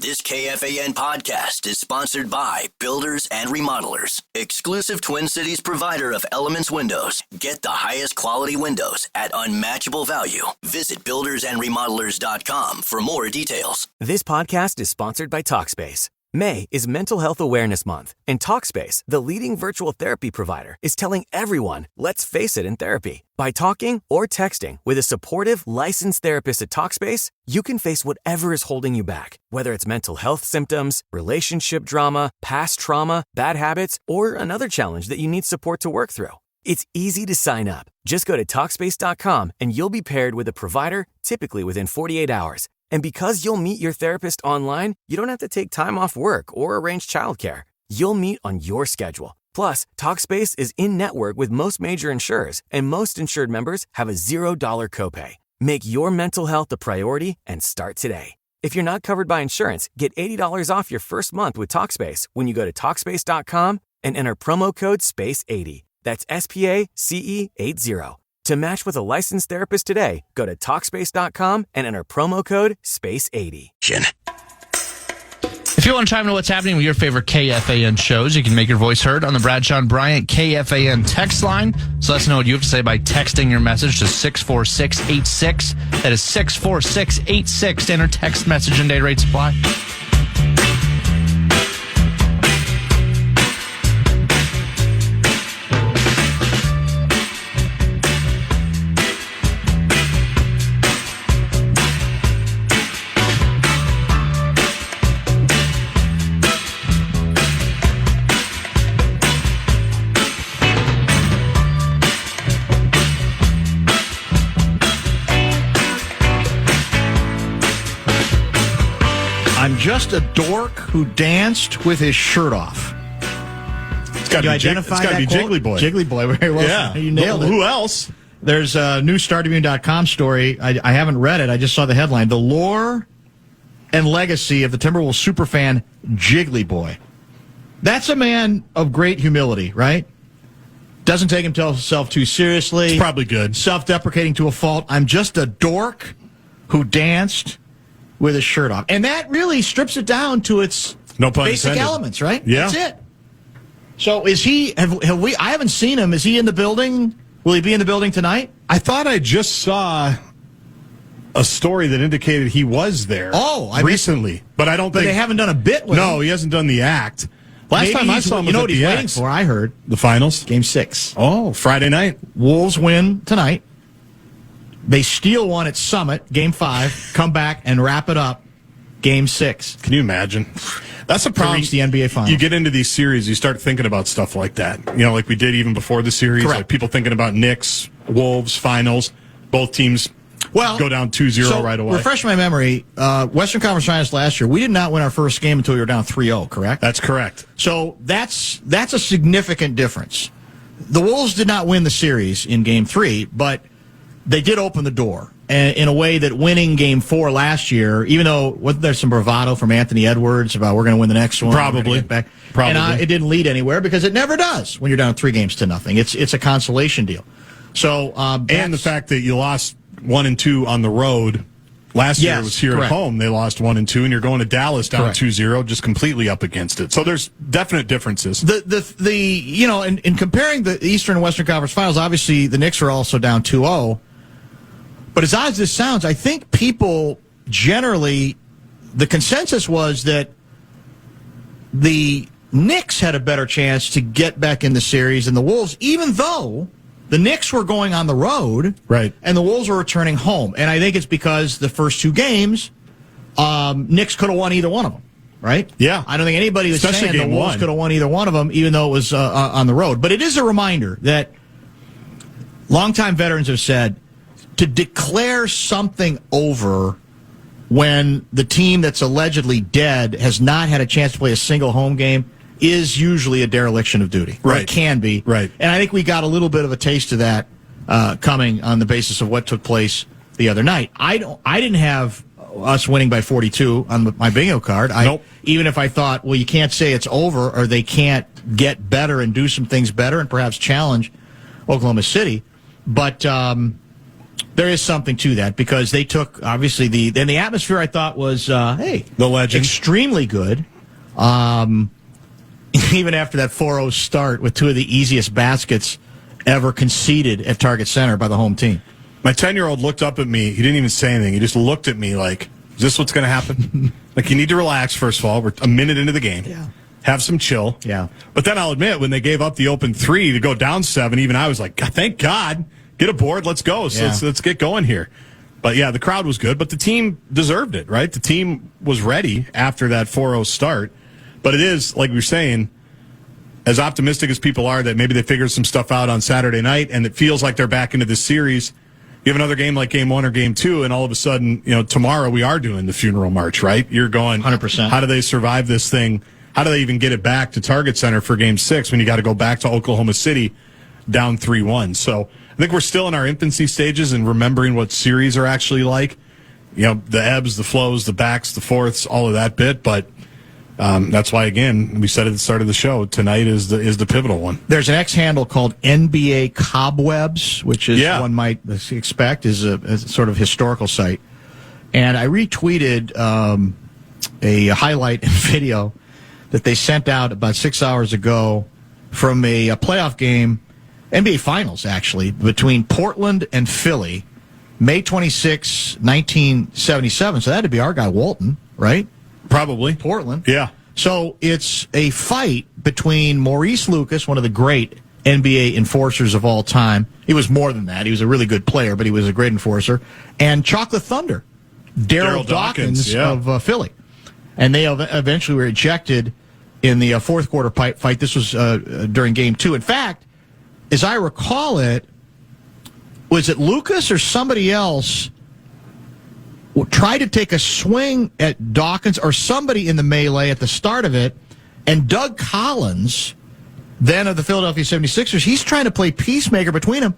This KFAN podcast is sponsored by Builders and Remodelers, exclusive Twin Cities provider of Elements Windows. Get the highest quality windows at unmatchable value. Visit buildersandremodelers.com for more details. This podcast is sponsored by Talkspace. May is Mental Health Awareness Month, and Talkspace, the leading virtual therapy provider, is telling everyone, let's face it in therapy. By talking or texting with a supportive, licensed therapist at Talkspace, you can face whatever is holding you back, whether it's mental health symptoms, relationship drama, past trauma, bad habits, or another challenge that you need support to work through. It's easy to sign up. Just go to Talkspace.com and you'll be paired with a provider, typically within 48 hours. And because you'll meet your therapist online, you don't have to take time off work or arrange childcare. You'll meet on your schedule. Plus, Talkspace is in-network with most major insurers, and most insured members have a $0 copay. Make your mental health a priority and start today. If you're not covered by insurance, get $80 off your first month with Talkspace when you go to Talkspace.com and enter promo code SPACE80. That's SPACE80. To match with a licensed therapist today, go to Talkspace.com and enter promo code SPACE80. If you want to chime in what's happening with your favorite KFAN shows, you can make your voice heard on the Brad Sean Bryant KFAN text line. So let us know what you have to say by texting your message to 64686. That is 64686. Standard text message and data rate supply. I'm just a dork who danced with his shirt off. It's got to be Jiggly Boy. Jiggly Boy, very well. Yeah. You nailed it. Who else? There's a new StarTribune.com story. I haven't read it. I just saw the headline. The lore and legacy of the Timberwolves superfan Jiggly Boy. That's a man of great humility, right? Doesn't take himself too seriously. It's probably good. Self-deprecating to a fault. I'm just a dork who danced with his shirt off. And that really strips it down to its basic elements, right? Yeah. That's it. So is he, have we, I haven't seen him. Is he in the building? Will he be in the building tonight? I thought I just saw a story that indicated he was there recently. But I don't think. But they haven't done a bit with him. No, he hasn't done the act. Last time I saw him was at the waiting for, I heard. The finals? Game 6. Oh, Friday night. Wolves win tonight. They steal one at Summit, Game 5, come back and wrap it up, Game 6. Can you imagine? That's a problem. To reach the NBA Finals. You get into these series, you start thinking about stuff like that. You know, like we did even before the series. Correct. Like people thinking about Knicks, Wolves, finals. Both teams go down 2-0 right away. Refresh my memory. Western Conference Finals last year, we did not win our first game until we were down 3-0, correct? That's correct. So that's a significant difference. The Wolves did not win the series in Game 3, but they did open the door in a way that winning Game 4 last year, even though there's some bravado from Anthony Edwards about we're going to win the next one. Probably. And it didn't lead anywhere because it never does when you're down 3-0. It's a consolation deal. So and the fact that you lost 1 and 2 on the road last year was here at home. They lost 1 and 2, and you're going to Dallas down 2-0, just completely up against it. So there's definite differences. In comparing the Eastern and Western Conference Finals, obviously the Knicks are also down 2-0. But as odd as this sounds, I think people generally, the consensus was that the Knicks had a better chance to get back in the series than the Wolves, even though the Knicks were going on the road, right, and the Wolves were returning home. And I think it's because the first 2 games, Knicks could have won either one of them, right? Yeah. I don't think anybody was Especially saying the Wolves could have won either one of them, even though it was on the road. But it is a reminder that longtime veterans have said, to declare something over when the team that's allegedly dead has not had a chance to play a single home game is usually a dereliction of duty. Right. It can be. Right. And I think we got a little bit of a taste of that coming on the basis of what took place the other night. I didn't have us winning by 42 on my bingo card. Nope. Even if I thought, well, you can't say it's over or they can't get better and do some things better and perhaps challenge Oklahoma City. But There is something to that because they took, obviously, the atmosphere I thought was, the legend. Extremely good. Even after that 4-0 start with two of the easiest baskets ever conceded at Target Center by the home team. My 10-year-old looked up at me. He didn't even say anything. He just looked at me like, is this what's going to happen? Like, you need to relax, first of all. We're a minute into the game. Yeah. Have some chill. Yeah. But then I'll admit, when they gave up the open 3 to go down 7, even I was like, God, thank God. Get aboard. Let's go. So let's get going here. But, yeah, the crowd was good. But the team deserved it, right? The team was ready after that 4-0 start. But it is, like we were saying, as optimistic as people are that maybe they figured some stuff out on Saturday night and it feels like they're back into this series. You have another game like Game 1 or Game 2, and all of a sudden, tomorrow we are doing the funeral march, right? You're going, 100%. How do they survive this thing? How do they even get it back to Target Center for Game 6 when you got to go back to Oklahoma City down 3-1? So I think we're still in our infancy stages and remembering what series are actually like. The ebbs, the flows, the backs, the forths, all of that bit, but that's why, again, we said at the start of the show, tonight is the pivotal one. There's an X handle called NBA Cobwebs, which is one might expect is a sort of historical site. And I retweeted a highlight video that they sent out about 6 hours ago from a playoff game, NBA Finals, actually, between Portland and Philly, May 26, 1977. So that'd be our guy, Walton, right? Probably. Portland. Yeah. So it's a fight between Maurice Lucas, one of the great NBA enforcers of all time. He was more than that. He was a really good player, but he was a great enforcer. And Chocolate Thunder, Daryl Dawkins of Philly. And they eventually were ejected in the fourth quarter fight. This was during Game 2. In fact, as I recall it, was it Lucas or somebody else tried to take a swing at Dawkins or somebody in the melee at the start of it, and Doug Collins, then of the Philadelphia 76ers, he's trying to play peacemaker between them,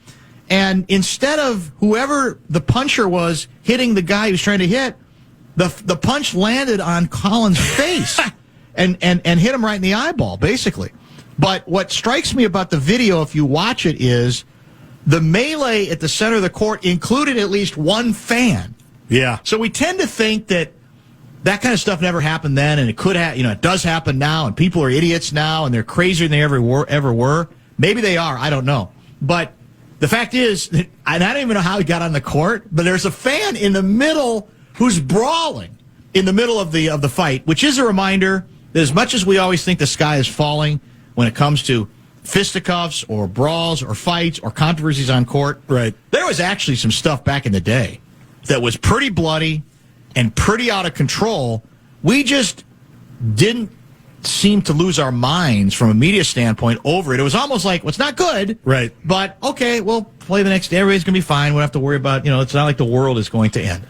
and instead of whoever the puncher was hitting the guy he was trying to hit, the punch landed on Collins' face and hit him right in the eyeball, basically. But what strikes me about the video, if you watch it, is the melee at the center of the court included at least one fan. Yeah. So we tend to think that kind of stuff never happened then, and it could have, it does happen now, and people are idiots now, and they're crazier than they ever were. Maybe they are. I don't know. But the fact is, and I don't even know how he got on the court, but there's a fan in the middle who's brawling in the middle of the fight, which is a reminder that as much as we always think the sky is falling when it comes to fisticuffs or brawls or fights or controversies on court, right, there was actually some stuff back in the day that was pretty bloody and pretty out of control. We just didn't seem to lose our minds from a media standpoint over it. It was almost like, well, it's not good. Right. But, okay, we'll play the next day. Everybody's going to be fine. We don't have to worry about, it's not like the world is going to end.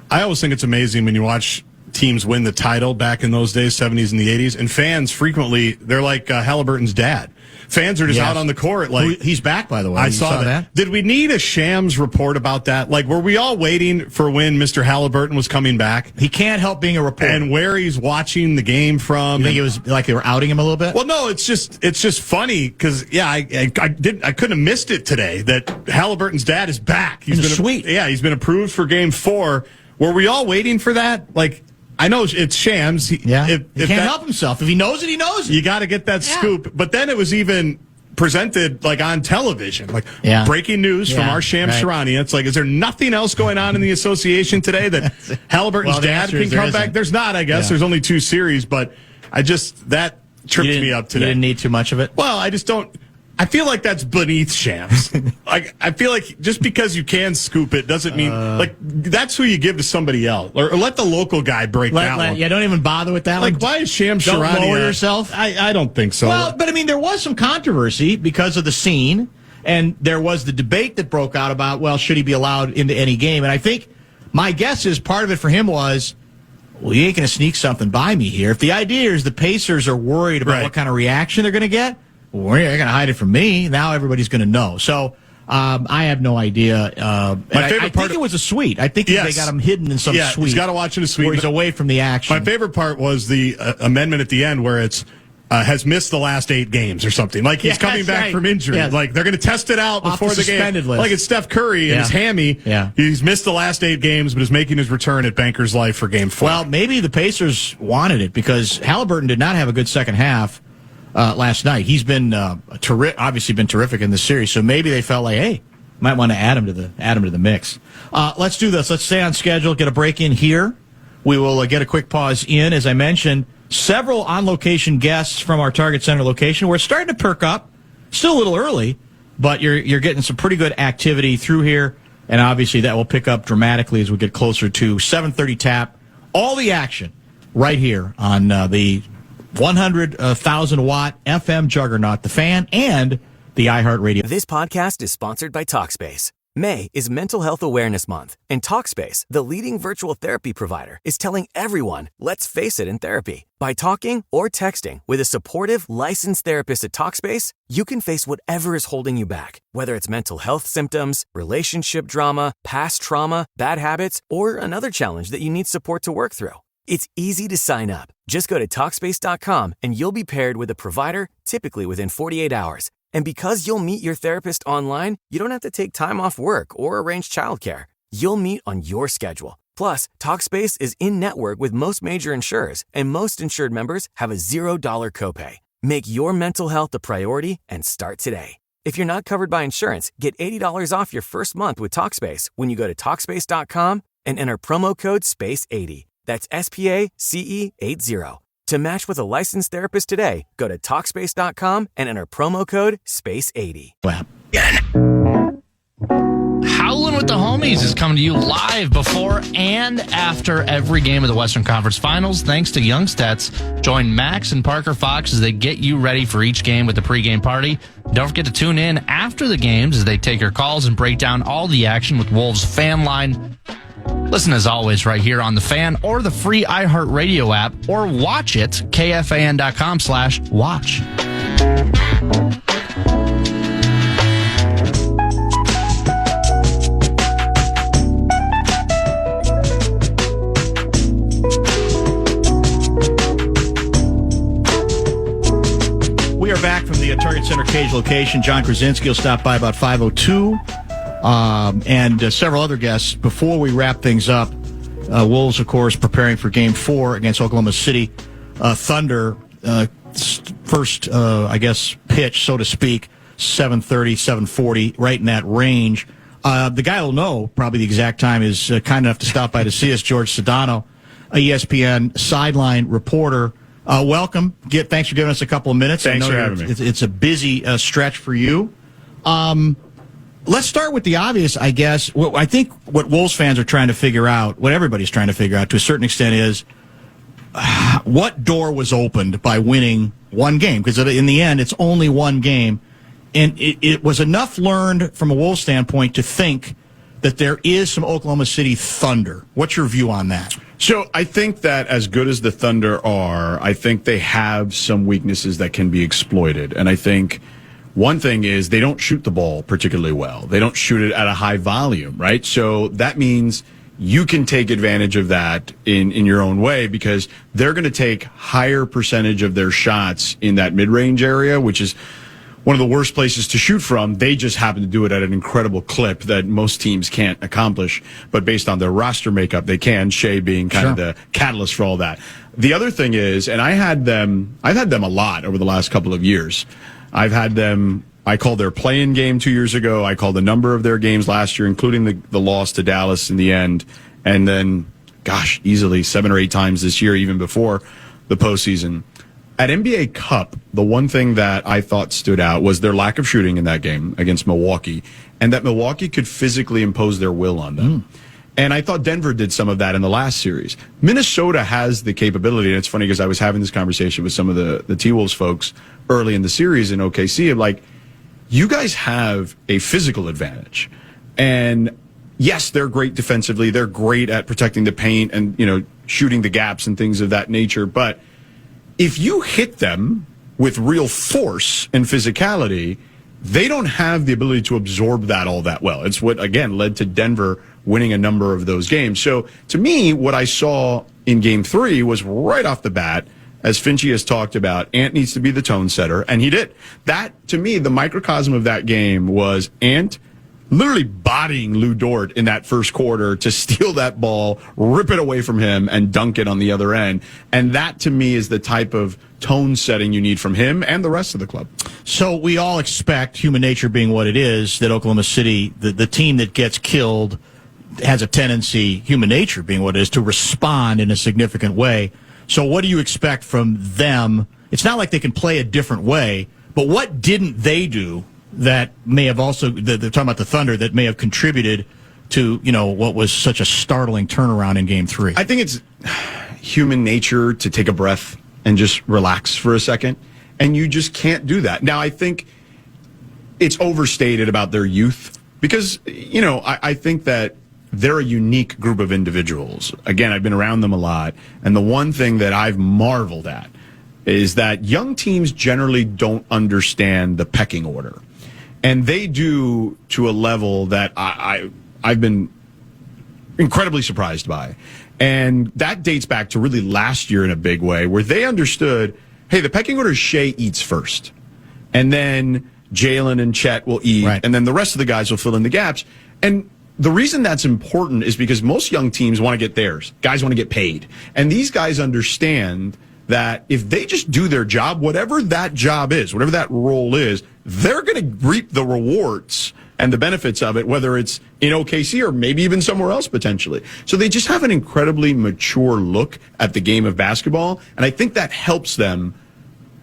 I always think it's amazing when you watch teams win the title back in those days, 70s and the 80s, and fans frequently, they're like Halliburton's dad. Fans are just out on the court. Like, he's back, by the way. I saw that. Did we need a Shams report about that? Like, were we all waiting for when Mr. Halliburton was coming back? He can't help being a reporter. And where he's watching the game from. You think it was like they were outing him a little bit? Well, no, it's just funny because, I couldn't have missed it today that Halliburton's dad is back. He's been sweet. He's been approved for Game 4. Were we all waiting for that? Like, I know it's Shams. He can't help himself. If he knows it, he knows it. You got to get that scoop. But then it was even presented like on television, like breaking news from our Shams Sharania. It's like, is there nothing else going on in the association today that Halliburton's dad can come back? There's not, I guess. There's only 2 series, but that tripped me up today. You didn't need too much of it? Well, I just don't. I feel like that's beneath Shams. I feel like just because you can scoop it doesn't mean that's who you give to somebody else, or let the local guy break that one. Yeah, don't even bother with that one. Like, why is Shams Don't Sharania? lower yourself. I don't think so. Well, but I mean, there was some controversy because of the scene, and there was the debate that broke out about, well, should he be allowed into any game? And I think my guess is part of it for him was, well, you ain't going to sneak something by me here. If the idea is the Pacers are worried about what kind of reaction they're going to get, well, you're going to hide it from me. Now everybody's going to know. So I have no idea. I think it was a suite. I think they got him hidden in some suite. He's got to watch in a suite. Where he's away from the action. My favorite part was the amendment at the end where it's has missed the last 8 games or something. Like he's coming back from injury. Yes. Like they're going to test it out Off before the the game. suspended list. Like it's Steph Curry and his hammy. Yeah. He's missed the last 8 games, but is making his return at Bankers Life for Game 4. Well, maybe the Pacers wanted it because Halliburton did not have a good second half last night. He's been obviously been terrific in this series, so maybe they felt like, hey, might want to add him to the mix. Let's do this. Let's stay on schedule. Get a break in here. We will get a quick pause in. As I mentioned, several on-location guests from our Target Center location. We're starting to perk up. Still a little early, but you're getting some pretty good activity through here, and obviously that will pick up dramatically as we get closer to 7:30 tap. All the action right here on the 100,000-watt FM juggernaut, the Fan, and the iHeartRadio. This podcast is sponsored by Talkspace. May is Mental Health Awareness Month, and Talkspace, the leading virtual therapy provider, is telling everyone, let's face it in therapy. By talking or texting with a supportive, licensed therapist at Talkspace, you can face whatever is holding you back, whether it's mental health symptoms, relationship drama, past trauma, bad habits, or another challenge that you need support to work through. It's easy to sign up. Just go to Talkspace.com and you'll be paired with a provider, typically within 48 hours. And because you'll meet your therapist online, you don't have to take time off work or arrange childcare. You'll meet on your schedule. Plus, Talkspace is in-network with most major insurers, and most insured members have a $0 copay. Make your mental health a priority and start today. If you're not covered by insurance, get $80 off your first month with Talkspace when you go to Talkspace.com and enter promo code SPACE80. That's SPACE80. To match with a licensed therapist today, go to Talkspace.com and enter promo code SPACE80. Howlin' with the Homies is coming to you live before and after every game of the Western Conference Finals. Thanks to Youngstats. Join Max and Parker Fox as they get you ready for each game with the pregame party. Don't forget to tune in after the games as they take your calls and break down all the action with Wolves Fan Line. Listen, as always, right here on the Fan or the free iHeartRadio app, or watch it, KFAN.com/watch. We are back from the Target Center Cage location. John Krasinski will stop by about 5:02. And several other guests. Before we wrap things up, Wolves, of course, preparing for Game 4 against Oklahoma City Thunder. First, I guess, pitch, so to speak, 7:30, 7:40, right in that range. The guy will know probably the exact time is kind enough to stop by to see us, Jorge Sedano, a ESPN sideline reporter. Welcome. Thanks for giving us a couple of minutes. Thanks for having me. It's a busy stretch for you. Let's start with the obvious, I guess. I think what Wolves fans are trying to figure out, what everybody's trying to figure out to a certain extent, is what door was opened by winning one game? Because in the end, it's only one game. And it was enough learned from a Wolves standpoint to think that there is some Oklahoma City Thunder. What's your view on that? So I think that as good as the Thunder are, I think they have some weaknesses that can be exploited. And I think one thing is they don't shoot the ball particularly well. They don't shoot it at a high volume, right? So that means you can take advantage of that in your own way, because they're going to take higher percentage of their shots in that mid-range area, which is one of the worst places to shoot from. They just happen to do it at an incredible clip that most teams can't accomplish. But based on their roster makeup, they can, Shea being kind of the catalyst for all that. The other thing is, and I've had them a lot over the last couple of years. I've had them, I called their play-in game 2 years ago. I called a number of their games last year, including the loss to Dallas in the end. And then, easily 7 or 8 times this year, even before the postseason. At NBA Cup, the one thing that I thought stood out was their lack of shooting in that game against Milwaukee, and that Milwaukee could physically impose their will on them. And I thought Denver did some of that in the last series. Minnesota has the capability, and it's funny because I was having this conversation with some of the T-Wolves folks early in the series in OKC, of like, you guys have a physical advantage. And yes, they're great defensively. They're great at protecting the paint and, shooting the gaps and things of that nature. But if you hit them with real force and physicality, they don't have the ability to absorb that all that well. It's what, again, led to Denver winning a number of those games. So to me, what I saw in Game 3 was right off the bat, as Finchie has talked about, Ant needs to be the tone setter, and he did. That, to me, the microcosm of that game was Ant literally bodying Lou Dort in that first quarter to steal that ball, rip it away from him, and dunk it on the other end. And that, to me, is the type of tone setting you need from him and the rest of the club. So we all expect, human nature being what it is, that Oklahoma City, the team that gets killed, has a tendency, human nature being what it is, to respond in a significant way. So what do you expect from them? It's not like they can play a different way, but what didn't they do that may have also, they're talking about the Thunder, that may have contributed to, what was such a startling turnaround in Game 3? I think it's human nature to take a breath and just relax for a second, and you just can't do that. Now, I think it's overstated about their youth because, I think that they're a unique group of individuals. Again, I've been around them a lot, and the one thing that I've marveled at is that young teams generally don't understand the pecking order. And they do to a level that I've been incredibly surprised by. And that dates back to really last year in a big way, where they understood, hey, the pecking order is Shea eats first. And then Jalen and Chet will eat, right, and then the rest of the guys will fill in the gaps. And the reason that's important is because most young teams want to get theirs. Guys want to get paid. And these guys understand that if they just do their job, whatever that job is, whatever that role is, they're going to reap the rewards and the benefits of it, whether it's in OKC or maybe even somewhere else potentially. So they just have an incredibly mature look at the game of basketball, and I think that helps them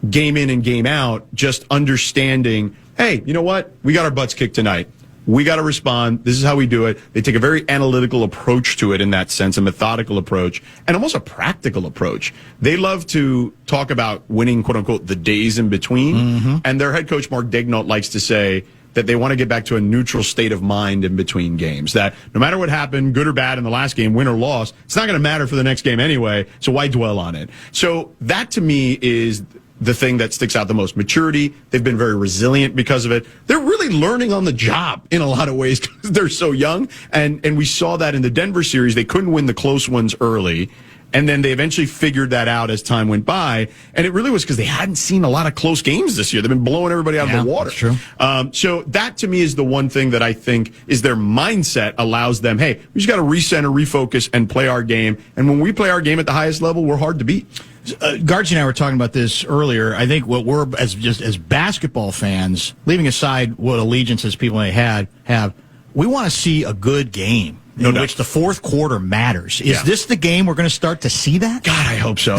game in and game out, just understanding, hey, you know what? We got our butts kicked tonight. We got to respond. This is how we do it. They take a very analytical approach to it in that sense, a methodical approach, and almost a practical approach. They love to talk about winning, quote unquote, the days in between. Mm-hmm. And their head coach, Mark Daignault, likes to say that they want to get back to a neutral state of mind in between games. That no matter what happened, good or bad in the last game, win or loss, it's not going to matter for the next game anyway. So why dwell on it? So that to me is the thing that sticks out the most. Maturity. They've been very resilient because of it. They're really learning on the job in a lot of ways because they're so young. And we saw that in the Denver series. They couldn't win the close ones early. And then they eventually figured that out as time went by. And it really was because they hadn't seen a lot of close games this year. They've been blowing everybody out of the water. That's true. So that to me is the one thing that I think is their mindset allows them, hey, we just got to recenter, refocus, and play our game. And when we play our game at the highest level, we're hard to beat. Gargi and I were talking about this earlier. I think what we're, as basketball fans, leaving aside what allegiances people may have, we want to see a good game. In which the fourth quarter matters. Is this the game we're going to start to see that? God, I hope so.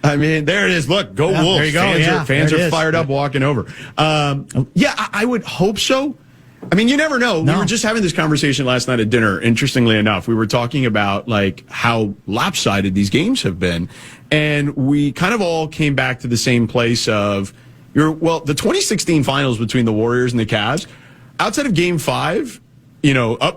I mean, there it is. Look, go Wolves. There you go. Fans are fired up walking over. I would hope so. I mean, you never know. We were just having this conversation last night at dinner. Interestingly enough, we were talking about like how lopsided these games have been. And we kind of all came back to the same place of, the 2016 finals between the Warriors and the Cavs, outside of Game 5,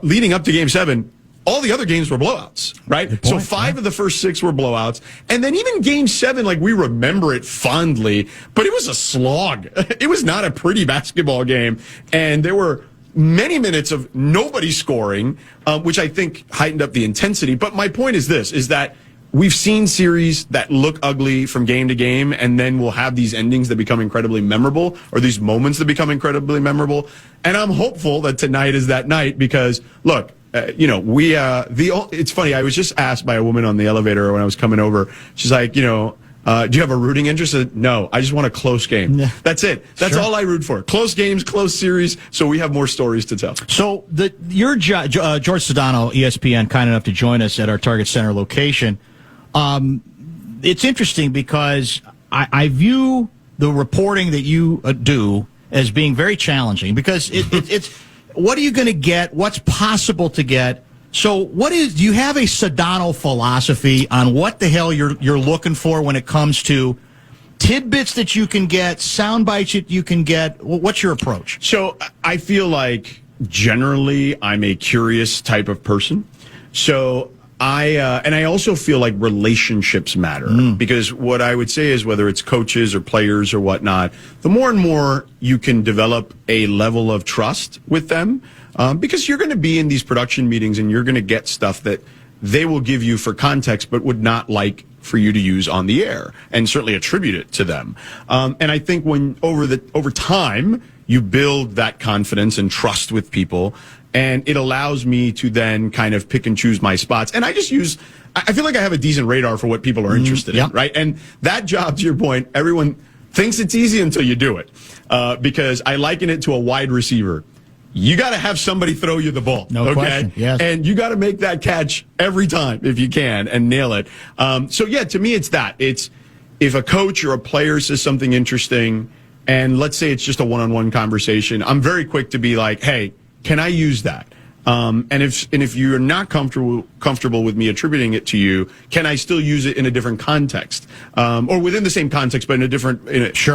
leading up to Game 7, all the other games were blowouts, right? Point, so 5 of the first 6 were blowouts. And then even Game 7, like we remember it fondly, but it was a slog. It was not a pretty basketball game. And there were many minutes of nobody scoring, which I think heightened up the intensity. But my point is this, is that we've seen series that look ugly from game to game, and then we'll have these endings that become incredibly memorable, or these moments that become incredibly memorable. And I'm hopeful that tonight is that night because, look, it's funny. I was just asked by a woman on the elevator when I was coming over. She's like, do you have a rooting interest? I said, no, I just want a close game. Yeah. That's it. That's all I root for. Close games, close series, so we have more stories to tell. So George Sedano, ESPN, kind enough to join us at our Target Center location. It's interesting because I view the reporting that you do as being very challenging because it's what are you going to get? What's possible to get? So do you have a Sedano philosophy on what the hell you're looking for when it comes to tidbits that you can get, sound bites that you can get? What's your approach? So I feel like generally I'm a curious type of person. So I also feel like relationships matter because what I would say is whether it's coaches or players or whatnot, the more and more you can develop a level of trust with them, because you're going to be in these production meetings and you're going to get stuff that they will give you for context but would not like for you to use on the air and certainly attribute it to them. And I think when over time you build that confidence and trust with people, and it allows me to then kind of pick and choose my spots. And I feel like I have a decent radar for what people are interested in, right? And that job, to your point, everyone thinks it's easy until you do it, because I liken it to a wide receiver. You got to have somebody throw you the ball. No question. Yes. And you got to make that catch every time if you can and nail it. To me, it's that. It's if a coach or a player says something interesting, and let's say it's just a one-on-one conversation, I'm very quick to be like, hey, can I use that? And if you're not comfortable with me attributing it to you, can I still use it in a different context, or within the same context, but in a different,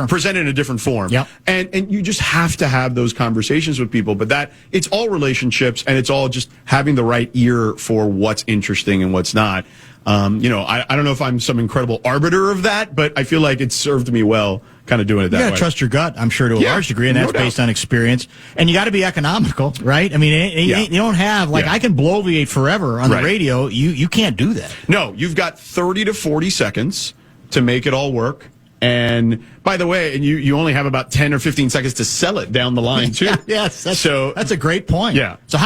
presented in a different form? Yep. And you just have to have those conversations with people. But that it's all relationships, and it's all just having the right ear for what's interesting and what's not. I don't know if I'm some incredible arbiter of that, but I feel like it's served me well, kind of doing it that way. You got to trust your gut, I'm sure, to a large degree, and that's based on experience. And you got to be economical, right? I mean, you don't have, I can bloviate forever on the radio. You can't do that. No, you've got 30 to 40 seconds to make it all work. And by the way, you only have about 10 or 15 seconds to sell it down the line, too. Yes, that's a great point. Yeah. So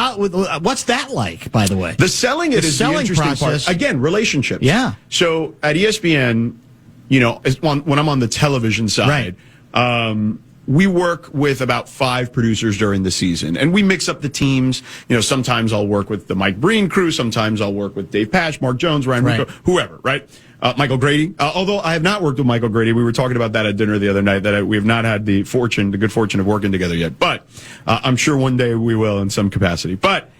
what's that like, by the way? The selling it is the interesting process. part. Again, relationships. Yeah. So at ESPN, when I'm on the television side, we work with about 5 producers during the season, and we mix up the teams. Sometimes I'll work with the Mike Breen crew. Sometimes I'll work with Dave Pasch, Mark Jones, Ryan Rico, whoever, right? Michael Grady. Although I have not worked with Michael Grady. We were talking about that at dinner the other night, that we have not had the good fortune of working together yet. But I'm sure one day we will in some capacity. But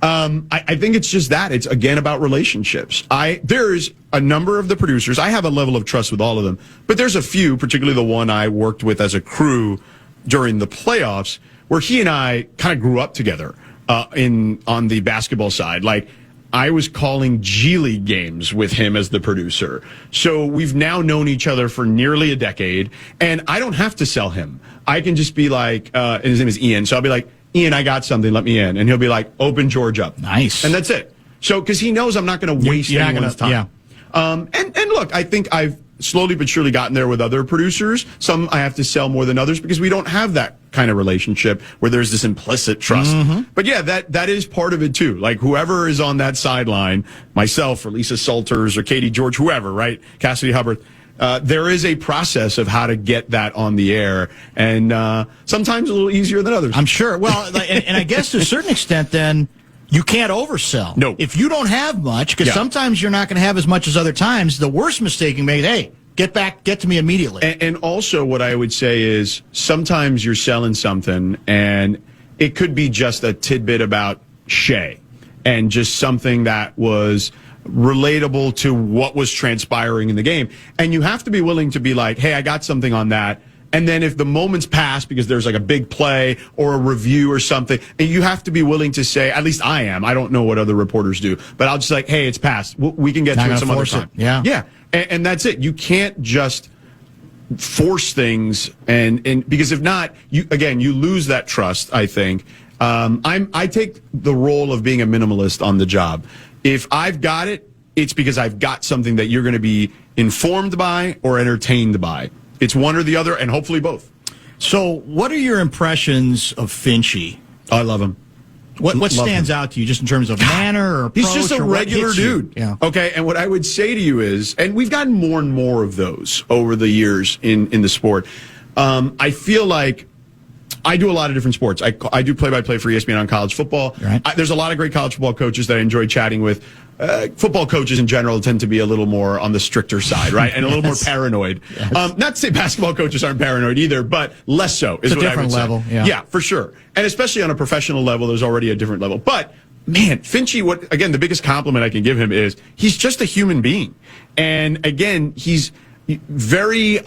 I think it's just that. It's, again, about relationships. There's a number of the producers. I have a level of trust with all of them. But there's a few, particularly the one I worked with as a crew during the playoffs, where he and I kind of grew up together on the basketball side. Like, I was calling G League games with him as the producer. So we've now known each other for nearly a decade, and I don't have to sell him. I can just be like, and his name is Ian, so I'll be like, Ian, I got something, let me in. And he'll be like, open George up. Nice. And that's it. So, because he knows I'm not going to waste anyone's time. Yeah. And look, I think I've slowly but surely gotten there with other producers. Some I have to sell more than others because we don't have that kind of relationship where there's this implicit trust. Mm-hmm. But yeah, that is part of it too. Like, whoever is on that sideline, myself or Lisa Salters or Katie George, whoever, right? Cassidy Hubbard. There is a process of how to get that on the air, and sometimes a little easier than others. I'm sure. Well, and I guess to a certain extent, then, you can't oversell. No. If you don't have much, because sometimes you're not going to have as much as other times, the worst mistake you make is, hey, get to me immediately. And also what I would say is sometimes you're selling something, and it could be just a tidbit about Shea and just something that was relatable to what was transpiring in the game. And you have to be willing to be like, hey, I got something on that. And then if the moments pass because there's like a big play or a review or something, and you have to be willing to say, at least I am, I don't know what other reporters do, but I'll just like, hey, it's passed. We can get to it some other time. Yeah. And that's it. You can't just force things, and because if not, you lose that trust, I think. I take the role of being a minimalist on the job. If I've got it, it's because I've got something that you're going to be informed by or entertained by. It's one or the other, and hopefully both. So what are your impressions of Finchie? I love him. What stands out to you, just in terms of manner or approach? He's just a regular dude. Yeah. Okay, and what I would say to you is, and we've gotten more and more of those over the years in the sport. I feel like I do a lot of different sports. I do play-by-play for ESPN on college football. Right. There's a lot of great college football coaches that I enjoy chatting with. Football coaches in general tend to be a little more on the stricter side, right? And a little more paranoid. Yes. Not to say basketball coaches aren't paranoid either, but less so is what I would say. It's a different level. Yeah, for sure. And especially on a professional level, there's already a different level. But man, Finchie, again, the biggest compliment I can give him is he's just a human being. And again, he's very,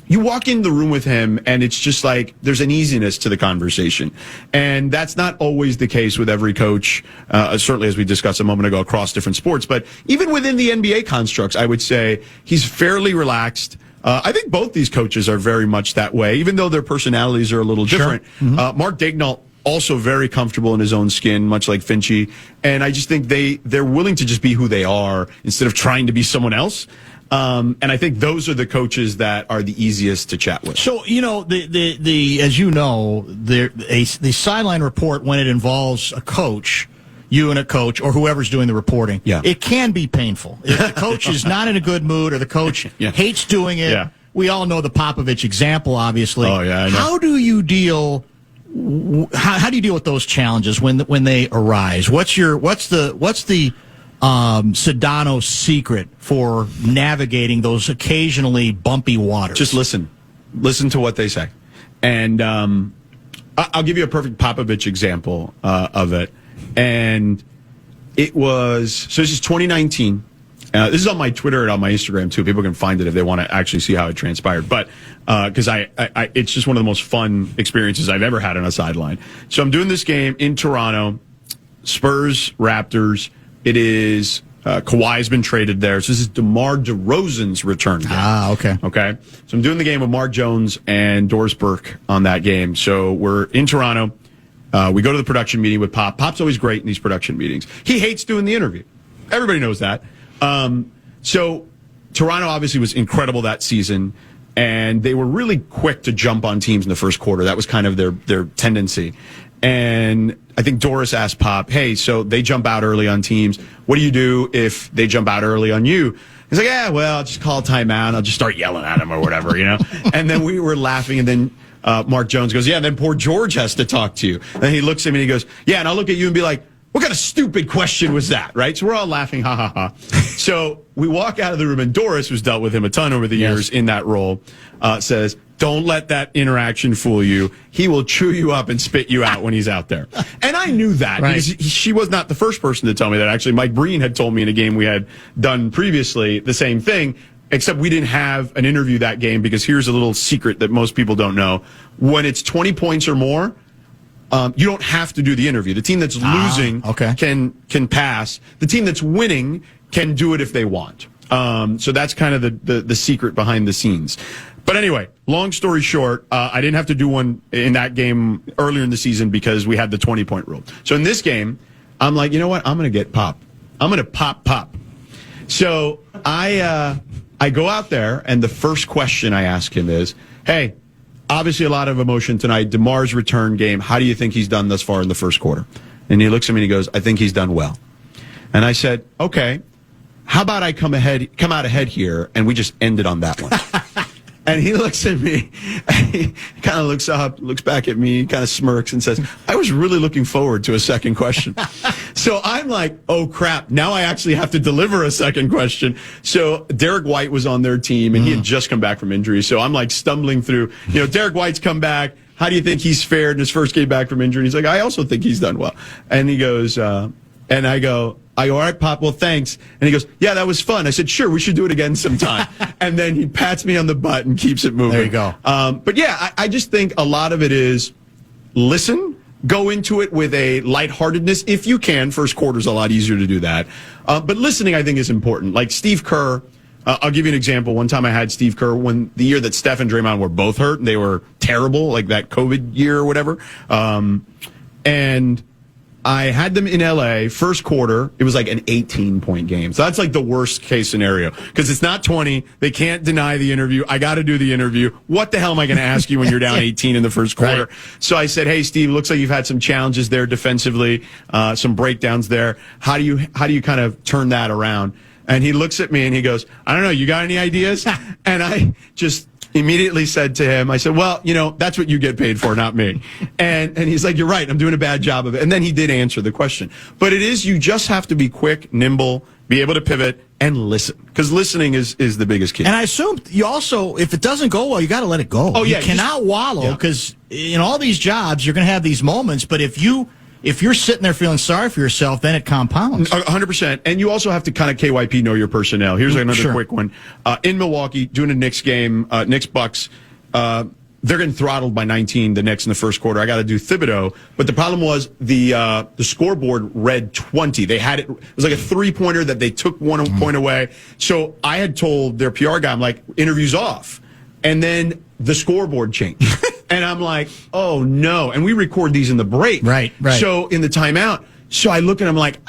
you walk in the room with him and it's just like there's an easiness to the conversation. And that's not always the case with every coach, certainly as we discussed a moment ago across different sports. But even within the NBA constructs, I would say he's fairly relaxed. I think both these coaches are very much that way, even though their personalities are a little different. Mm-hmm. Mark Daignault also very comfortable in his own skin, much like Finchie. And I just think they're willing to just be who they are instead of trying to be someone else. And I think those are the coaches that are the easiest to chat with. So, the as you know, the sideline report, when it involves a coach, you and a coach, or whoever's doing the reporting, it can be painful. If the coach is not in a good mood or the coach hates doing it, we all know the Popovich example, obviously. Oh, yeah, I know. How do you deal with those challenges when they arise? What's the Sedano secret for navigating those occasionally bumpy waters? Just listen to what they say. And I'll give you a perfect Popovich example of it. And it was, so this is 2019. This is on my Twitter and on my Instagram too. People can find it if they want to actually see how it transpired. But because it's just one of the most fun experiences I've ever had on a sideline. So I'm doing this game in Toronto, Spurs, Raptors. It is Kawhi's been traded there. So this is DeMar DeRozan's return game. Okay. Okay. So I'm doing the game with Mark Jones and Doris Burke on that game. So we're in Toronto. We go to the production meeting with Pop. Pop's always great in these production meetings. He hates doing the interview. Everybody knows that. So Toronto obviously was incredible that season, and they were really quick to jump on teams in the first quarter. That was kind of their tendency. And I think Doris asked Pop, hey, so they jump out early on teams. What do you do if they jump out early on you? He's like, I'll just call a timeout. I'll just start yelling at him or whatever, And then we were laughing, and then Mark Jones goes, then poor George has to talk to you. And he looks at me and he goes, and I'll look at you and be like, what kind of stupid question was that, right? So we're all laughing, ha, ha, ha. So we walk out of the room, and Doris, who's dealt with him a ton over the years in that role, says, don't let that interaction fool you. He will chew you up and spit you out when he's out there. And I knew that because she was not the first person to tell me that. Actually, Mike Breen had told me in a game we had done previously the same thing, except we didn't have an interview that game because here's a little secret that most people don't know. When it's 20 points or more, you don't have to do the interview. The team that's losing can pass. The team that's winning can do it if they want. So that's kind of the secret behind the scenes. But anyway, long story short, I didn't have to do one in that game earlier in the season because we had the 20-point rule. So in this game, I'm like, you know what? I'm going to get Pop. I'm going to pop. So I go out there, and the first question I ask him is, hey, obviously a lot of emotion tonight. DeMar's return game. How do you think he's done thus far in the first quarter? And he looks at me and he goes, I think he's done well. And I said, okay, how about I come out ahead here and we just end it on that one? And he looks at me, and he kind of looks up, looks back at me, kind of smirks and says, I was really looking forward to a second question. So I'm like, oh, crap. Now I actually have to deliver a second question. So Derek White was on their team, and he had just come back from injury. So I'm like stumbling through. Derek White's come back. How do you think he's fared in his first game back from injury? And he's like, I also think he's done well. And he goes, and I go, all right, Pop, well, thanks. And he goes, yeah, that was fun. I said, sure, we should do it again sometime. And then he pats me on the butt and keeps it moving. There you go. But yeah, I just think a lot of it is listen, go into it with a lightheartedness if you can. First quarter's a lot easier to do that. But listening, I think, is important. Like Steve Kerr, I'll give you an example. One time I had Steve Kerr when the year that Steph and Draymond were both hurt, and they were terrible, like that COVID year or whatever. And I had them in LA, first quarter. It was like an 18-point game. So that's like the worst case scenario because it's not 20. They can't deny the interview. I got to do the interview. What the hell am I going to ask you when you're down 18 in the first quarter? Right. So I said, hey, Steve, looks like you've had some challenges there defensively, some breakdowns there. How do you kind of turn that around? And he looks at me and he goes, I don't know. You got any ideas? And I just immediately said to him, I said, well, that's what you get paid for, not me. And he's like, you're right. I'm doing a bad job of it. And then he did answer the question. But you just have to be quick, nimble, be able to pivot, and listen. Because listening is the biggest key. And I assume you also, if it doesn't go well, you got to let it go. Oh, yeah. You cannot wallow because in all these jobs, you're going to have these moments. But if you're sitting there feeling sorry for yourself, then it compounds. 100%. And you also have to kind of KYP know your personnel. Here's another quick one. In Milwaukee, doing a Knicks game, Knicks-Bucks, they're getting throttled by 19, the Knicks in the first quarter. I got to do Thibodeau. But the problem was the scoreboard read 20. They had it was like a three-pointer that they took one point away. So I had told their PR guy, I'm like, interview's off. And then the scoreboard changed. And I'm like, oh no. And we record these in the break. Right. So in the timeout, so I look at him like,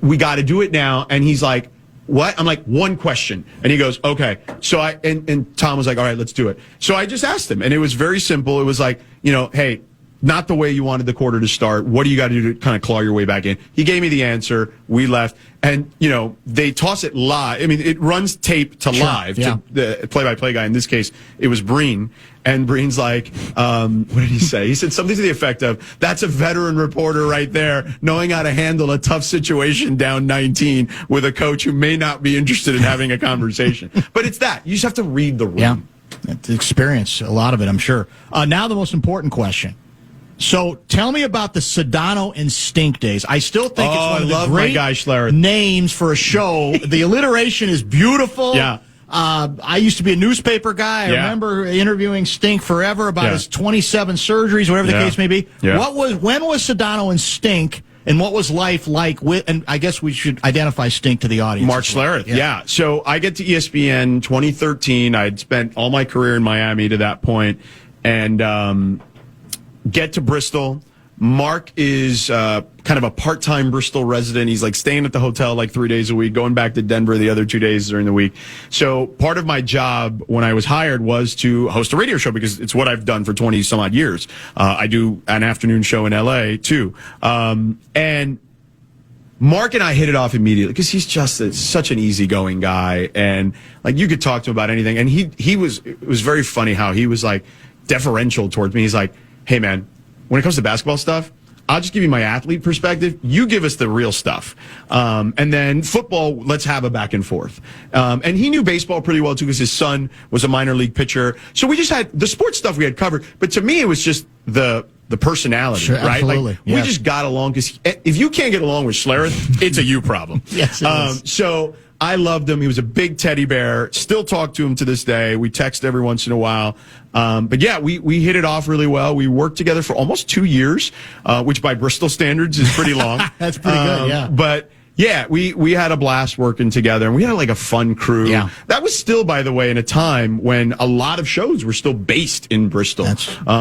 we got to do it now. And he's like, what? I'm like, one question. And he goes, okay. So and Tom was like, all right, let's do it. So I just asked him, and it was very simple. It was like, hey, not the way you wanted the quarter to start. What do you got to do to kind of claw your way back in? He gave me the answer. We left. And, they toss it live. I mean, it runs tape to live to the play-by-play guy. In this case, it was Breen. And Breen's like, what did he say? He said something to the effect of, that's a veteran reporter right there, knowing how to handle a tough situation down 19 with a coach who may not be interested in having a conversation. But it's that. You just have to read the room. Yeah. It's experience, a lot of it, I'm sure. Now the most important question. So tell me about the Sedano and Stink days. I still think it's one of the great names for a show. The alliteration is beautiful. Yeah. I used to be a newspaper guy. I remember interviewing Stink forever about his 27 surgeries, whatever the case may be. Yeah. When was Sedano and Stink, and what was life like with? And I guess we should identify Stink to the audience. Mark Schlereth. Yeah. So I get to ESPN 2013. I'd spent all my career in Miami to that point, and get to Bristol. Mark is kind of a part-time Bristol resident. He's like staying at the hotel like 3 days a week, going back to Denver the other 2 days during the week. So part of my job when I was hired was to host a radio show, because it's what I've done for 20 some odd years. I do an afternoon show in LA too. And Mark and I hit it off immediately because he's just such an easygoing guy, and like you could talk to him about anything. And it was very funny how he was like deferential towards me. He's like, hey man, when it comes to basketball stuff, I'll just give you my athlete perspective. You give us the real stuff. And then football, let's have a back and forth. And he knew baseball pretty well too, because his son was a minor league pitcher. So we just had the sports stuff we had covered. But to me, it was just the personality, right? Absolutely. Like, we just got along, because if you can't get along with Schlereth, it's a you problem. Yes, it is. So I loved him. He was a big teddy bear. Still talk to him to this day. We text every once in a while. But yeah, we hit it off really well. We worked together for almost 2 years, which by Bristol standards is pretty long. That's pretty good, yeah. But yeah, we had a blast working together, and we had like a fun crew. Yeah. That was still, by the way, in a time when a lot of shows were still based in Bristol.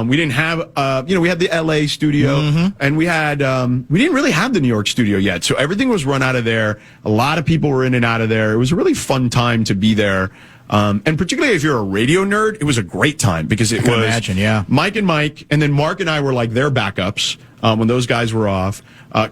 We didn't have, we had the LA studio, and we didn't really have the New York studio yet. So everything was run out of there. A lot of people were in and out of there. It was a really fun time to be there. And particularly if you're a radio nerd, it was a great time, because it was Mike and Mike, and then Mark and I were like their backups when those guys were off.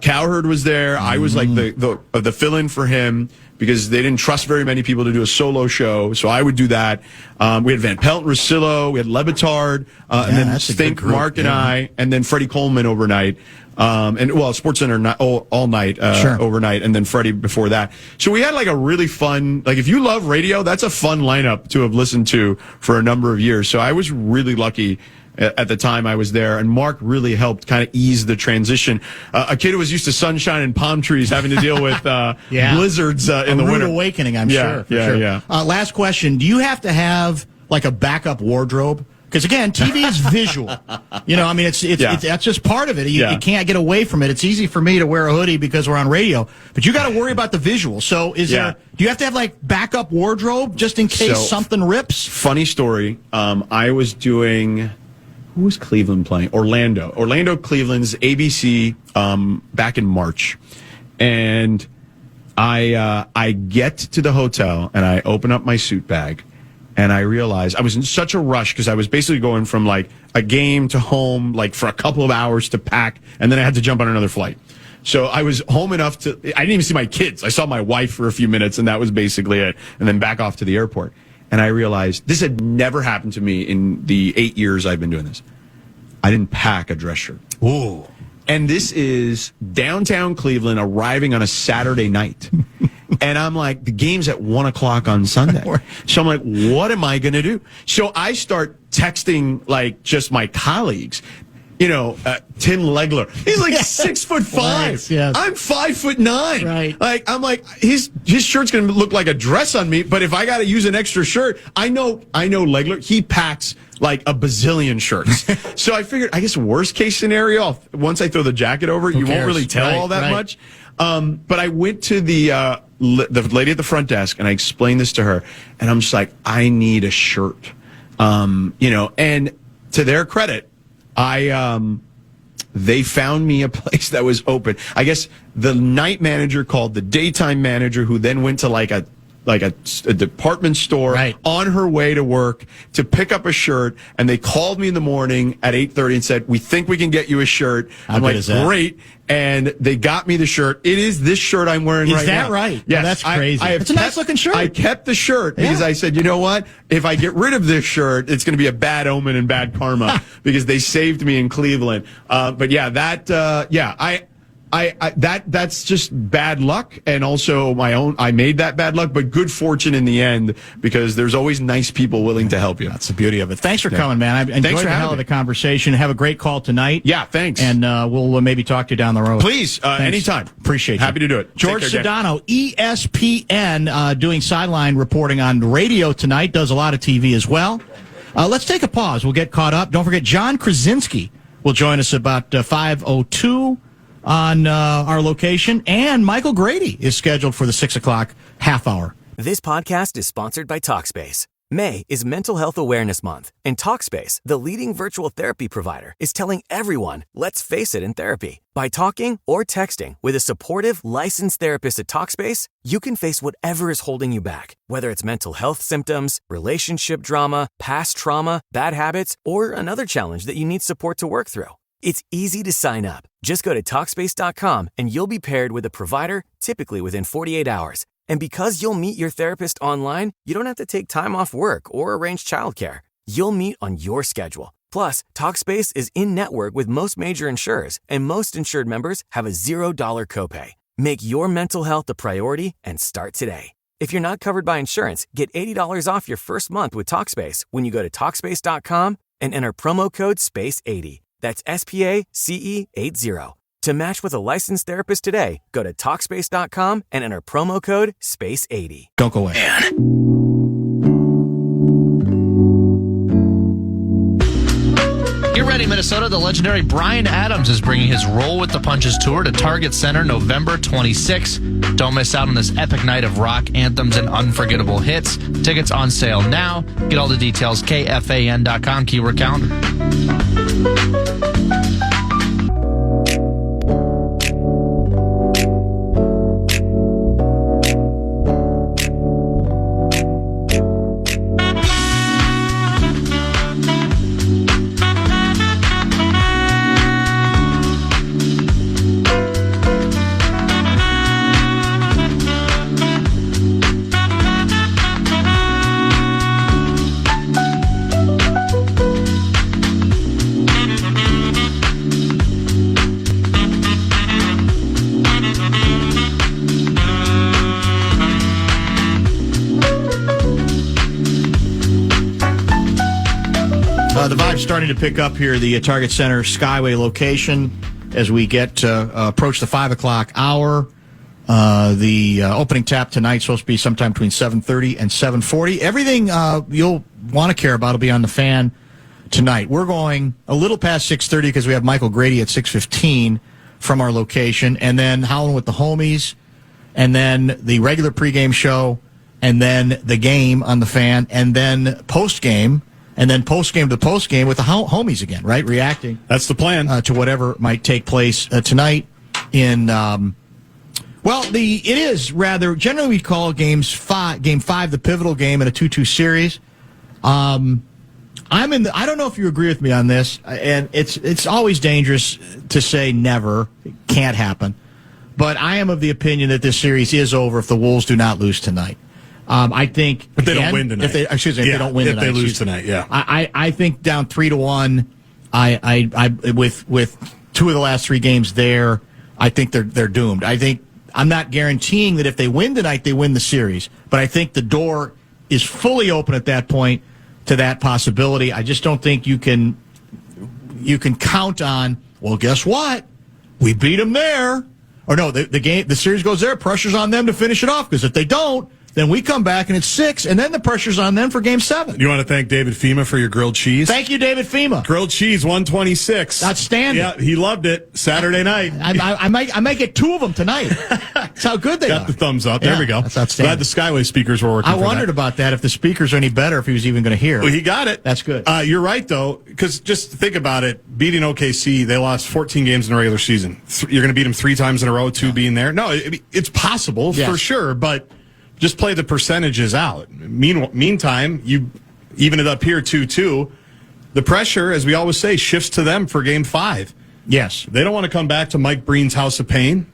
Cowherd was there. I was like the fill-in for him, because they didn't trust very many people to do a solo show, so I would do that. We had Van Pelt, Russillo, we had Levitard, and then Stink, Mark and I, and then Freddie Coleman overnight. SportsCenter all night, overnight, and then Freddie before that. So we had like a really fun, like if you love radio, that's a fun lineup to have listened to for a number of years. So I was really lucky at the time I was there, and Mark really helped kind of ease the transition. A kid who was used to sunshine and palm trees having to deal with blizzards in the winter. Awakening, I'm sure. Yeah. Last question. Do you have to have like a backup wardrobe? Because again, TV is visual. That's just part of it. You can't get away from it. It's easy for me to wear a hoodie because we're on radio, but you got to worry about the visual. So do you have to have like backup wardrobe just in case something rips? Funny story. I was doing, who was Cleveland playing? Orlando, Cleveland's ABC back in March. And I get to the hotel and I open up my suit bag. And I realized I was in such a rush, because I was basically going from like a game to home, like for a couple of hours to pack, and then I had to jump on another flight. So I was home enough I didn't even see my kids. I saw my wife for a few minutes, and that was basically it. And then back off to the airport. And I realized this had never happened to me in the 8 years I've been doing this. I didn't pack a dress shirt. Ooh. And this is downtown Cleveland, arriving on a Saturday night. And I'm like, the game's at 1 o'clock on Sunday. So I'm like, what am I going to do? So I start texting like just my colleagues. Tim Legler. He's like 6'5". Nice, yes. I'm 5'9". Right. Like, I'm like, his shirt's going to look like a dress on me, but if I got to use an extra shirt, I know Legler, he packs like a bazillion shirts. So I figured, I guess worst case scenario, once I throw the jacket over, you won't really tell all that much. But I went to the lady at the front desk, and I explained this to her, and I'm just like, I need a shirt. And to their credit, they found me a place that was open. I guess the night manager called the daytime manager, who then went to like a department store on her way to work to pick up a shirt, and they called me in the morning at 8:30 and said, "We think we can get you a shirt." I'm like, "Great." And they got me the shirt. It is this shirt I'm wearing right now. Is that right? Yes. Oh, that's crazy. It's a nice looking shirt. I kept the shirt because I said, you know what? If I get rid of this shirt, it's going to be a bad omen and bad karma because they saved me in Cleveland. But yeah, that's just bad luck, and also my own. I made that bad luck, but good fortune in the end because there's always nice people willing to help you. That's the beauty of it. Thanks for coming, man. I've enjoyed the hell of the conversation. Have a great call tonight. Yeah, thanks. And we'll maybe talk to you down the road. Please, anytime. Appreciate it. Happy to do it. George Sedano, ESPN, doing sideline reporting on radio tonight. Does a lot of TV as well. Let's take a pause. We'll get caught up. Don't forget, John Krasinski will join us about 5:02. On our location, and Michael Grady is scheduled for the 6 o'clock half hour. This podcast is sponsored by Talkspace. May is Mental Health Awareness Month, and Talkspace, the leading virtual therapy provider, is telling everyone, let's face it in therapy. By talking or texting with a supportive, licensed therapist at Talkspace, you can face whatever is holding you back, whether it's mental health symptoms, relationship drama, past trauma, bad habits, or another challenge that you need support to work through. It's easy to sign up. Just go to Talkspace.com and you'll be paired with a provider, typically within 48 hours. And because you'll meet your therapist online, you don't have to take time off work or arrange childcare. You'll meet on your schedule. Plus, Talkspace is in-network with most major insurers, and most insured members have a $0 copay. Make your mental health a priority and start today. If you're not covered by insurance, get $80 off your first month with Talkspace when you go to Talkspace.com and enter promo code SPACE80. That's SPACE80. To match with a licensed therapist today, go to Talkspace.com and enter promo code SPACE80. Don't go away. Get ready, Minnesota. The legendary Bryan Adams is bringing his Roll with the Punches tour to Target Center November 26. Don't miss out on this epic night of rock anthems and unforgettable hits. Tickets on sale now. Get all the details, KFAN.com, keyword calendar. The vibe's starting to pick up here, the Target Center Skyway location, as we get approach the 5 o'clock hour. The opening tap tonight's supposed to be sometime between 7:30 and 7:40. Everything you'll want to care about will be on the Fan tonight. We're going a little past 6:30 because we have Michael Grady at 6:15 from our location, and then Howling with the Homies, and then the regular pregame show, and then the game on the Fan, and then postgame. And then post-game to post-game with the homies again, right? Reacting. That's the plan. To whatever might take place tonight in, it is rather, generally we call game 5 the pivotal game in a 2-2 series. I don't know if you agree with me on this, and it's always dangerous to say never. It can't happen. But I am of the opinion that this series is over if the Wolves do not lose tonight. I think if they don't win tonight. If they don't win tonight. If they lose tonight, yeah. I think down 3-1. I with two of the last 3 games there, I think they're doomed. I'm not guaranteeing that if they win tonight, they win the series. But I think the door is fully open at that point to that possibility. I just don't think you can count on, well, guess what? We beat them there. Or no, the series goes there. Pressure's on them to finish it off, because if they don't, Then we come back and it's 6, and then the pressure's on them for Game 7. You want to thank David Fema for your grilled cheese? Thank you, David Fema. Grilled cheese, 126. Outstanding. Yeah, he loved it Saturday night. I might get 2 of them tonight. That's how good they are. Got the thumbs up. There we go. That's outstanding. Glad the Skyway speakers were working. I wondered about that, if the speakers are any better, if he was even going to hear. Well, he got it. That's good. You're right, though, because just think about it. Beating OKC, they lost 14 games in the regular season. You're going to beat them 3 times in a row, 2 being there? No, it's possible for sure, but just play the percentages out. Meantime, you even it up here 2-2. The pressure, as we always say, shifts to them for Game 5. Yes. They don't want to come back to Mike Breen's House of Pain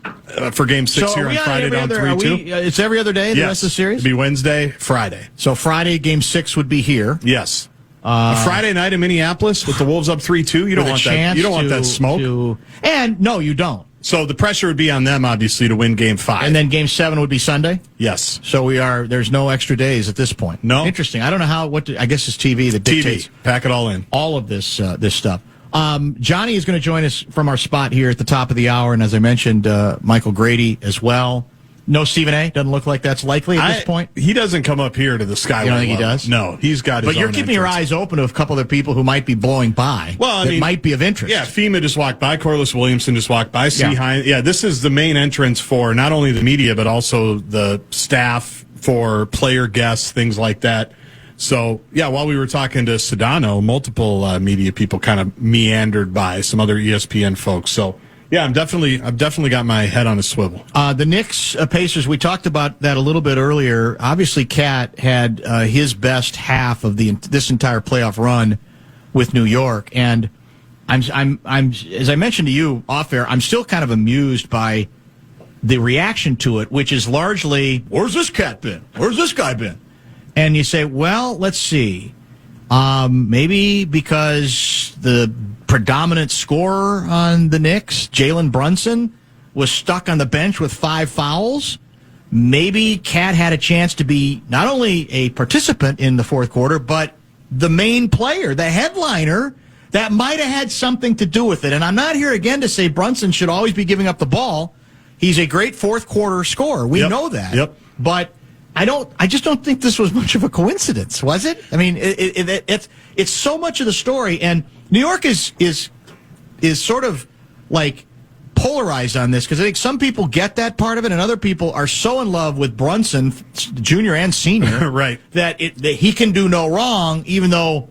for Game 6 here on Friday down 3-2. It's every other day, the rest of the series? It'd be Wednesday, Friday. So Friday, Game 6 would be here. Yes. A Friday night in Minneapolis with the Wolves up 3-2. You don't want that. You don't want that smoke. And no, you don't. So the pressure would be on them, obviously, to win Game 5. And then Game 7 would be Sunday? Yes. So there's no extra days at this point. No. Interesting. I don't know I guess it's TV that dictates. Pack it all in. All of this stuff. Johnny is going to join us from our spot here at the top of the hour. And as I mentioned, Michael Grady as well. No Stephen A. Doesn't look like that's likely at this point. He doesn't come up here to the Skyway. You don't think he does? No, he's got his But you're own keeping your eyes open to a couple of people who might be blowing by. Well, that might be of interest. Yeah, FEMA just walked by. Corliss Williamson just walked by. Yeah. Yeah, this is the main entrance for not only the media, but also the staff, for player guests, things like that. So, yeah, while we were talking to Sedano, multiple media people kind of meandered by, some other ESPN folks. So, yeah, I've definitely got my head on a swivel. The Knicks Pacers, we talked about that a little bit earlier. Obviously, Cat had his best half of this entire playoff run with New York, and I'm as I mentioned to you off air, I'm still kind of amused by the reaction to it, which is largely, "Where's this Cat been? Where's this guy been?" And you say, well, let's see. Maybe because the predominant scorer on the Knicks, Jalen Brunson, was stuck on the bench with 5 fouls. Maybe Cat had a chance to be not only a participant in the fourth quarter, but the main player, the headliner, that might have had something to do with it. And I'm not here again to say Brunson should always be giving up the ball. He's a great fourth quarter scorer. We know that. Yep. But I just don't think this was much of a coincidence, was it? I mean, it's so much of the story, and New York is sort of like polarized on this, because I think some people get that part of it, and other people are so in love with Brunson, junior and senior, right, that he can do no wrong, even though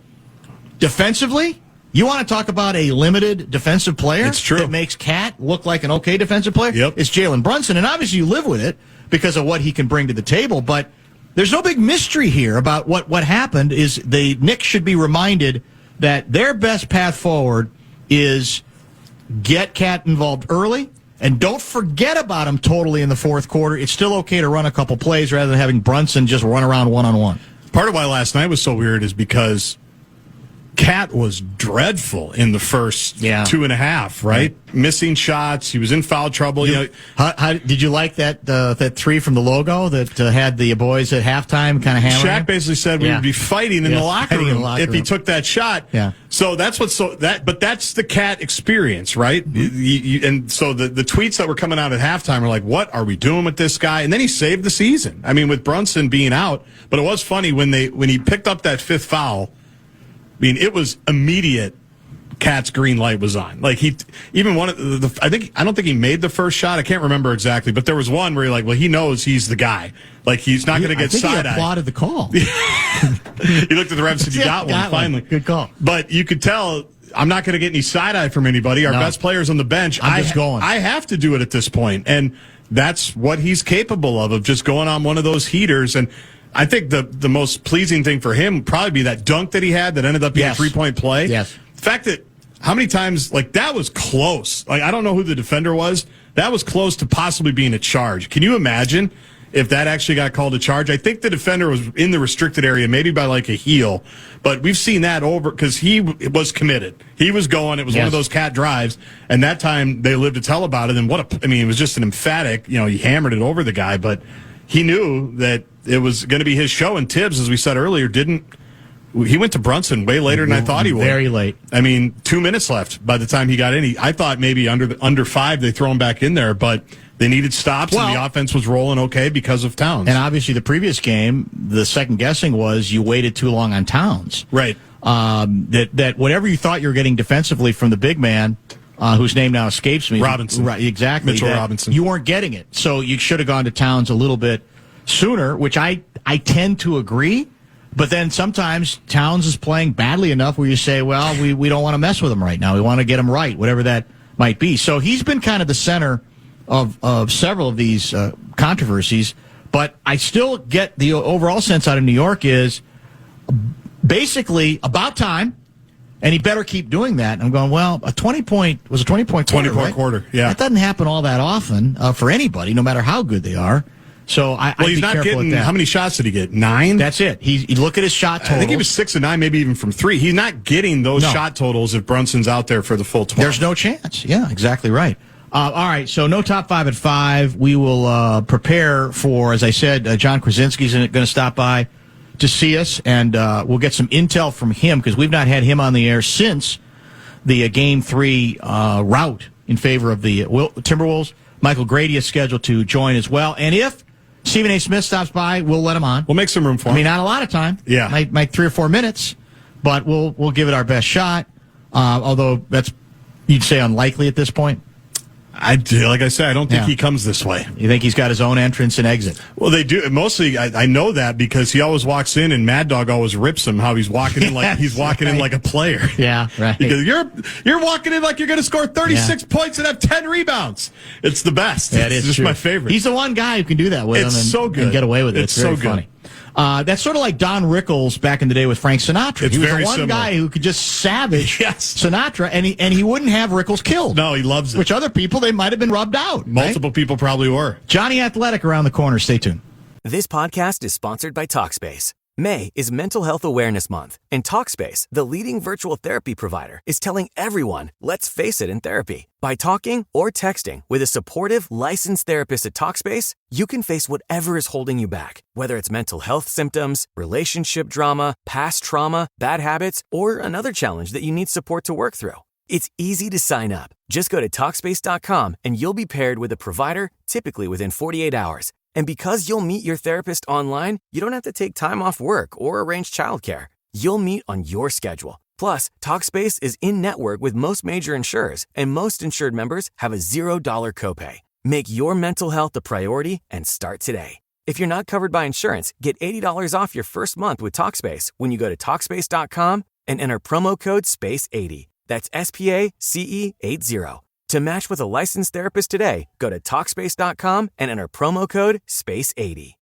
defensively, you want to talk about a limited defensive player it's true. that makes Cat look like an okay defensive player? Yep. It's Jalen Brunson, and obviously you live with it because of what he can bring to the table, but there's no big mystery here about what happened. Is the Knicks should be reminded that their best path forward is get Cat involved early, and don't forget about him totally in the fourth quarter. It's still okay to run a couple plays rather than having Brunson just run around one-on-one. Part of why last night was so weird is because Cat was dreadful in the first 2.5, right? Missing shots. He was in foul trouble. How did you like that three from the logo that had the boys at halftime kind of hammering? Shaq basically said we would be fighting in the locker room if he took that shot. Yeah. So that's but that's the Cat experience, right? Mm-hmm. And so the tweets that were coming out at halftime were like, "What are we doing with this guy?" And then he saved the season. I mean, with Brunson being out, but it was funny when he picked up that 5th foul. I mean, it was immediate. Cat's green light was on. Like I don't think he made the first shot. I can't remember exactly, but there was one where he knows he's the guy. Like he's not going to get side-eye. He applauded the call. He looked at the ref and said, "You got one finally." Good call. But you could tell I'm not going to get any side-eye from anybody. Our best player's on the bench. I'm just going. I have to do it at this point, and that's what he's capable of just going on one of those heaters. And I think the most pleasing thing for him would probably be that dunk that he had that ended up being a 3-point play. Yes. The fact that how many times, that was close. I don't know who the defender was. That was close to possibly being a charge. Can you imagine if that actually got called a charge? I think the defender was in the restricted area, maybe by a heel. But we've seen that over because he was committed. He was going. It was one of those Cat drives. And that time they lived to tell about it. And it was just an emphatic, he hammered it over the guy. But he knew that it was going to be his show. And Tibbs, as we said earlier, he went to Brunson way later than I thought he would. Very late. I mean, 2 minutes left by the time he got in. I thought maybe under 5 they throw him back in there, but They needed stops, and the offense was rolling okay because of Towns. And obviously, the previous game, the second guessing was you waited too long on Towns. Right. That whatever you thought you were getting defensively from the big man, whose name now escapes me. Robinson. Right, exactly. Mitchell Robinson. You weren't getting it. So you should have gone to Towns a little bit sooner, which I tend to agree. But then sometimes Towns is playing badly enough where you say, well, we don't want to mess with him right now. We want to get him right, whatever that might be. So he's been kind of the center of several of these controversies. But I still get the overall sense out of New York is basically about time, and he better keep doing that. And I'm going, well, a 20-point quarter, 20-point quarter, yeah. That doesn't happen all that often for anybody, no matter how good they are. So I'd he's be not careful getting. with that. How many shots did he get? 9. That's it. You look at his shot totals. I think he was 6 of 9, maybe even from 3. He's not getting those shot totals if Brunson's out there for the full 12. There's no chance. Yeah, exactly right. All right, so no top 5 at 5. We will prepare for, as I said, John Krasinski's going to stop by to see us, and we'll get some intel from him because we've not had him on the air since the Game 3 rout in favor of the Timberwolves. Michael Grady is scheduled to join as well, and if Stephen A. Smith stops by, we'll let him on. We'll make some room for him. I mean, not a lot of time. Yeah. Might 3 or 4 minutes, but we'll give it our best shot, although that's, you'd say, unlikely at this point. Like I said, I don't think he comes this way. You think he's got his own entrance and exit? Well, they do. Mostly, I know that because he always walks in and Mad Dog always rips him. How he's walking in like in like a player. Yeah, right. Because you're walking in like you're going to score 36 points and have 10 rebounds. It's the best. That it's is just true. my favorite. He's the one guy who can do that with him and get away with it. It's very so good. funny. That's sort of like Don Rickles back in the day with Frank Sinatra. It's he was very the one similar. guy who could just savage Sinatra, and he wouldn't have Rickles killed. No, he loves it. Which other people, they might have been rubbed out. Multiple people probably were. Johnny Athletic around the corner. Stay tuned. This podcast is sponsored by Talkspace. May is Mental Health Awareness Month, and Talkspace, the leading virtual therapy provider, is telling everyone, let's face it in therapy. By talking or texting with a supportive, licensed therapist at Talkspace, you can face whatever is holding you back, whether it's mental health symptoms, relationship drama, past trauma, bad habits, or another challenge that you need support to work through. It's easy to sign up. Just go to Talkspace.com and you'll be paired with a provider, typically within 48 hours. And because you'll meet your therapist online, you don't have to take time off work or arrange childcare. You'll meet on your schedule. Plus, Talkspace is in-network with most major insurers, and most insured members have a $0 copay. Make your mental health a priority and start today. If you're not covered by insurance, get $80 off your first month with Talkspace when you go to Talkspace.com and enter promo code SPACE80. That's SPACE80. To match with a licensed therapist today, go to Talkspace.com and enter promo code SPACE80.